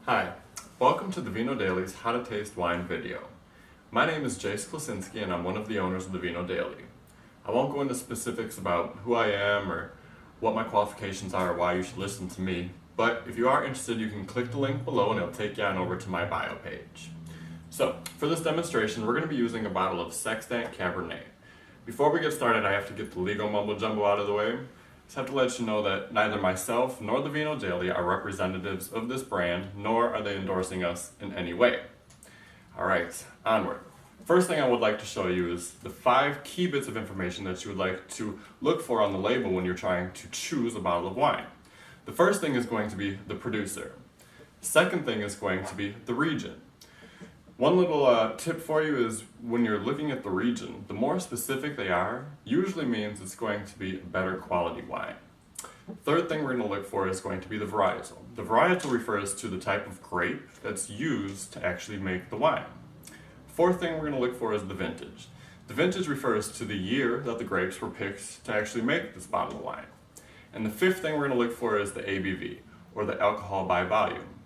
Hi, welcome to the Vino Daily's How to Taste Wine video. My name is Jace Klasinski and I'm one of the owners of the Vino Daily. I won't go into specifics about who I am or what my qualifications are or why you should listen to me, but if you are interested you can click the link below and it'll take you on over to my bio page. So, for this demonstration we're going to be using a bottle of Sextant Cabernet. Before we get started I have to get the legal mumbo jumbo out of the way. Just have to let you know that neither myself nor the Vino Daily are representatives of this brand, nor are they endorsing us in any way. Alright, onward. First thing I would like to show you is the 5 key bits of information that you would like to look for on the label when you're trying to choose a bottle of wine. The first thing is going to be the producer. Second thing is going to be the region. One little tip for you is when you're looking at the region, the more specific they are, usually means it's going to be better quality wine. Third thing we're going to look for is going to be the varietal. The varietal refers to the type of grape that's used to actually make the wine. Fourth thing we're going to look for is the vintage. The vintage refers to the year that the grapes were picked to actually make this bottle of wine. And the fifth thing we're going to look for is the ABV, or the alcohol by volume.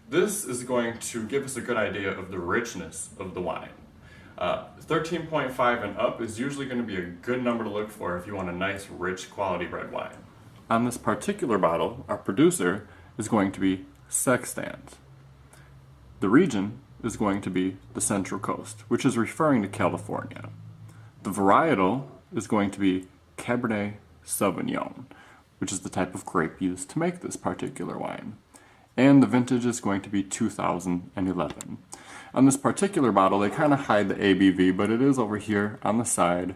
This is going to give us a good idea of the richness of the wine. 13.5 and up is usually going to be a good number to look for if you want a nice, rich, quality red wine. On this particular bottle, our producer is going to be Sextant. The region is going to be the Central Coast, which is referring to California. The varietal is going to be Cabernet Sauvignon, which is the type of grape used to make this particular wine. And the vintage is going to be 2011. On this particular bottle, they kind of hide the ABV, but it is over here on the side,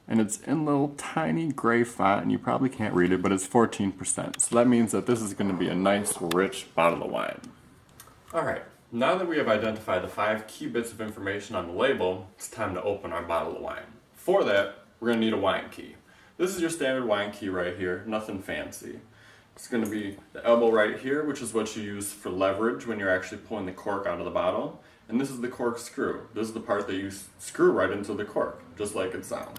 and it's in little tiny gray font, and you probably can't read it, but it's 14%. So that means that this is going to be a nice, rich bottle of wine. Alright, now that we have identified the 5 key bits of information on the label, it's time to open our bottle of wine. For that, we're going to need a wine key. This is your standard wine key right here, nothing fancy. It's going to be the elbow right here, which is what you use for leverage when you're actually pulling the cork out of the bottle. And this is the cork screw. This is the part that you screw right into the cork, just like it sounds.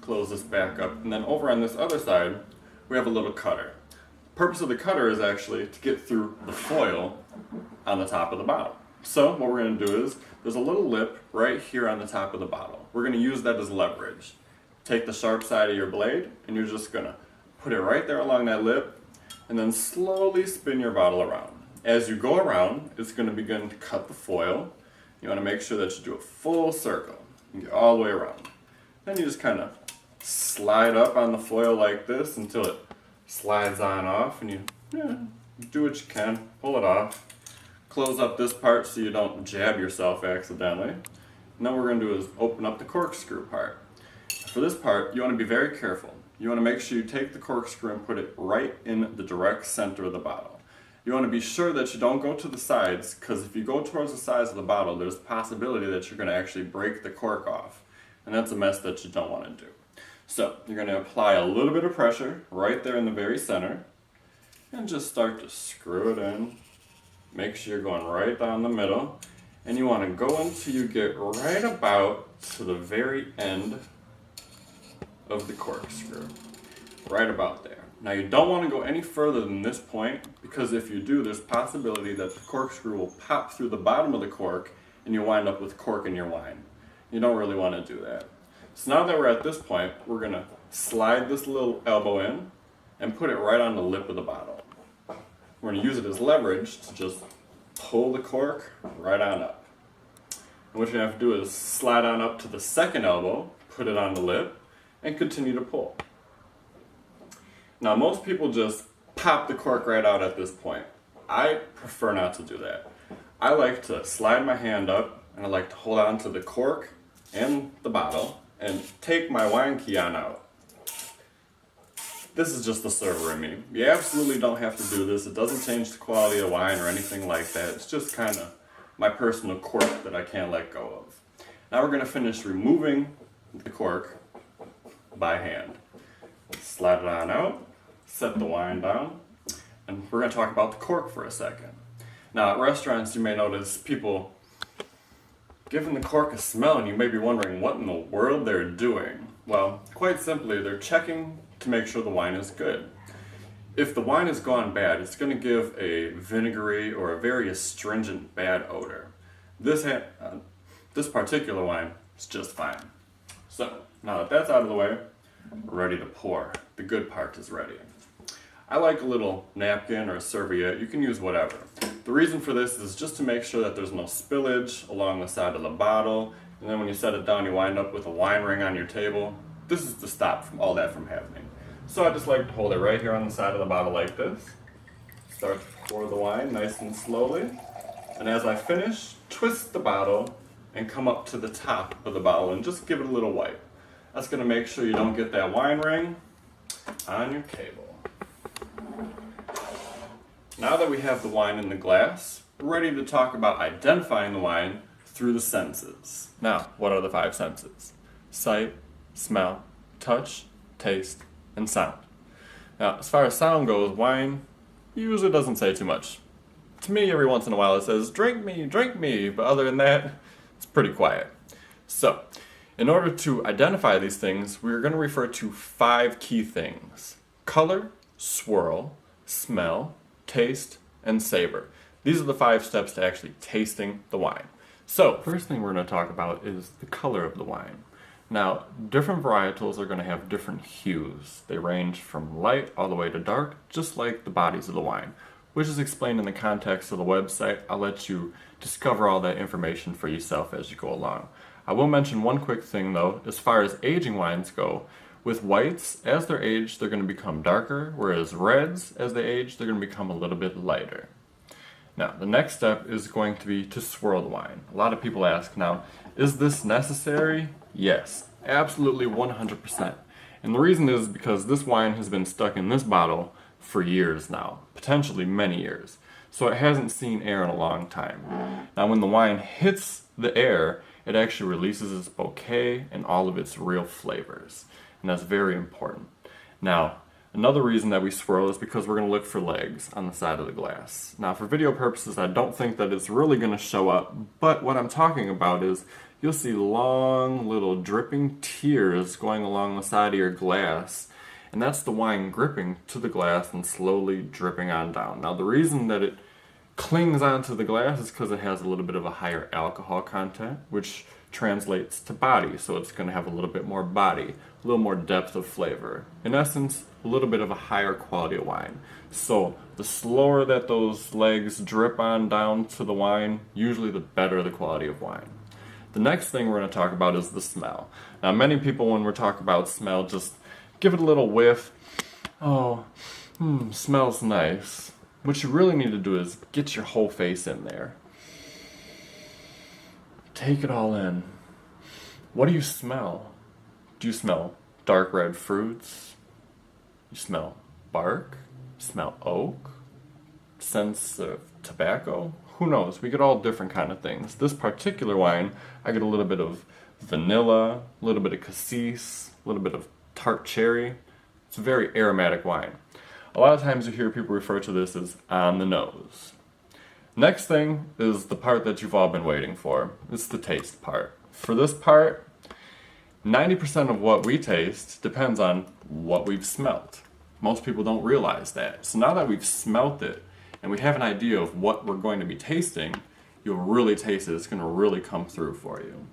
Close this back up. And then over on this other side, we have a little cutter. The purpose of the cutter is actually to get through the foil on the top of the bottle. So what we're going to do is, there's a little lip right here on the top of the bottle. We're going to use that as leverage. Take the sharp side of your blade, and you're just going to put it right there along that lip, and then slowly spin your bottle around. As you go around, it's going to begin to cut the foil. You want to make sure that you do a full circle and get all the way around. Then you just kind of slide up on the foil like this until it slides on off, and you do what you can, pull it off. Close up this part so you don't jab yourself accidentally. And then what we're going to do is open up the corkscrew part. For this part, you want to be very careful. You want to make sure you take the corkscrew and put it right in the direct center of the bottle. You want to be sure that you don't go to the sides, because if you go towards the sides of the bottle, there's a possibility that you're going to actually break the cork off. And that's a mess that you don't want to do. So, you're going to apply a little bit of pressure right there in the very center, and just start to screw it in. Make sure you're going right down the middle. And you want to go until you get right about to the very end of the corkscrew, right about there. Now you don't want to go any further than this point, because if you do, there's a possibility that the corkscrew will pop through the bottom of the cork and you'll wind up with cork in your wine. You don't really want to do that. So now that we're at this point, we're going to slide this little elbow in and put it right on the lip of the bottle. We're going to use it as leverage to just pull the cork right on up. And what you're going to have to do is slide on up to the second elbow, put it on the lip, and continue to pull. Now most people just pop the cork right out at this point. I prefer not to do that. I like to slide my hand up, and I like to hold on to the cork and the bottle and take my wine key on out. This is just the server in me. You absolutely don't have to do this. It doesn't change the quality of the wine or anything like that. It's just kind of my personal quirk that I can't let go of. Now we're going to finish removing the cork by hand. Slide it on out, set the wine down, and we're going to talk about the cork for a second. Now at restaurants you may notice people giving the cork a smell, and you may be wondering what in the world they're doing. Well, quite simply, they're checking to make sure the wine is good. If the wine has gone bad, it's going to give a vinegary or a very astringent bad odor. This particular wine is just fine. So, now that that's out of the way, we're ready to pour. The good part is ready. I like a little napkin or a serviette. You can use whatever. The reason for this is just to make sure that there's no spillage along the side of the bottle, and then when you set it down you wind up with a wine ring on your table. This is to stop all that from happening. So I just like to hold it right here on the side of the bottle like this. Start to pour the wine nice and slowly. And as I finish, twist the bottle and come up to the top of the bottle and just give it a little wipe. That's going to make sure you don't get that wine ring on your table. Now that we have the wine in the glass, we're ready to talk about identifying the wine through the senses. Now, what are the 5 senses? Sight, smell, touch, taste, and sound. Now, as far as sound goes, wine usually doesn't say too much. To me, every once in a while it says, drink me, but other than that, it's pretty quiet. So, in order to identify these things, we're going to refer to 5 key things: color, swirl, smell, taste, and savor. These are the 5 steps to actually tasting the wine. So, first thing we're going to talk about is the color of the wine. Now, different varietals are going to have different hues. They range from light all the way to dark, just like the bodies of the wine, which is explained in the context of the website. I'll let you discover all that information for yourself as you go along. I will mention one quick thing though, as far as aging wines go. With whites, as they're aged, they're going to become darker, whereas reds, as they age, they're going to become a little bit lighter. Now, the next step is going to be to swirl the wine. A lot of people ask now, is this necessary? Yes, absolutely 100%. And the reason is because this wine has been stuck in this bottle for years now, potentially many years. So it hasn't seen air in a long time. Now, when the wine hits the air, it actually releases its bouquet and all of its real flavors. And that's very important. Now, another reason that we swirl is because we're going to look for legs on the side of the glass. Now, for video purposes, I don't think that it's really going to show up, but what I'm talking about is you'll see long little dripping tears going along the side of your glass, and that's the wine gripping to the glass and slowly dripping on down. Now, the reason that it clings onto the glass is because it has a little bit of a higher alcohol content, which translates to body, so it's going to have a little bit more body, a little more depth of flavor. In essence, a little bit of a higher quality of wine. So the slower that those legs drip on down to the wine, usually the better the quality of wine. The next thing we're going to talk about is the smell. Now, many people, when we're talking about smell, just give it a little whiff. Oh, smells nice. What you really need to do is get your whole face in there. Take it all in. What do you smell? Do you smell dark red fruits? You smell bark? You smell oak? Scents of tobacco? Who knows? We get all different kind of things. This particular wine, I get a little bit of vanilla, a little bit of cassis, a little bit of tart cherry. It's a very aromatic wine. A lot of times you hear people refer to this as on the nose. Next thing is the part that you've all been waiting for. It's the taste part. For this part, 90% of what we taste depends on what we've smelt. Most people don't realize that. So now that we've smelt it and we have an idea of what we're going to be tasting, you'll really taste it. It's going to really come through for you.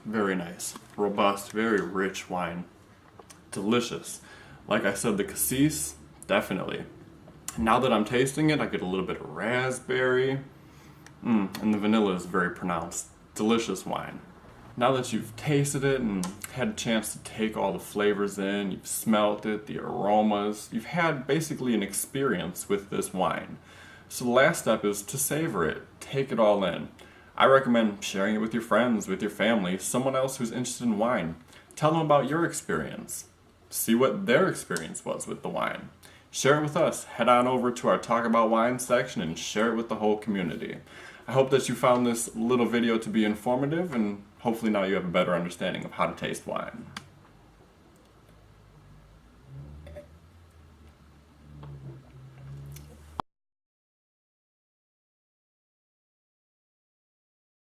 Very nice, robust, very rich wine. Delicious. Like I said, the cassis, definitely. Now that I'm tasting it, I get a little bit of raspberry, and the vanilla is very pronounced. Delicious wine. Now that you've tasted it and had a chance to take all the flavors in, you've smelt it, the aromas, you've had basically an experience with this wine. So the last step is to savor it, take it all in. I recommend sharing it with your friends, with your family, someone else who's interested in wine. Tell them about your experience. See what their experience was with the wine. Share it with us. Head on over to our Talk About Wine section and share it with the whole community. I hope that you found this little video to be informative, and hopefully now you have a better understanding of how to taste wine.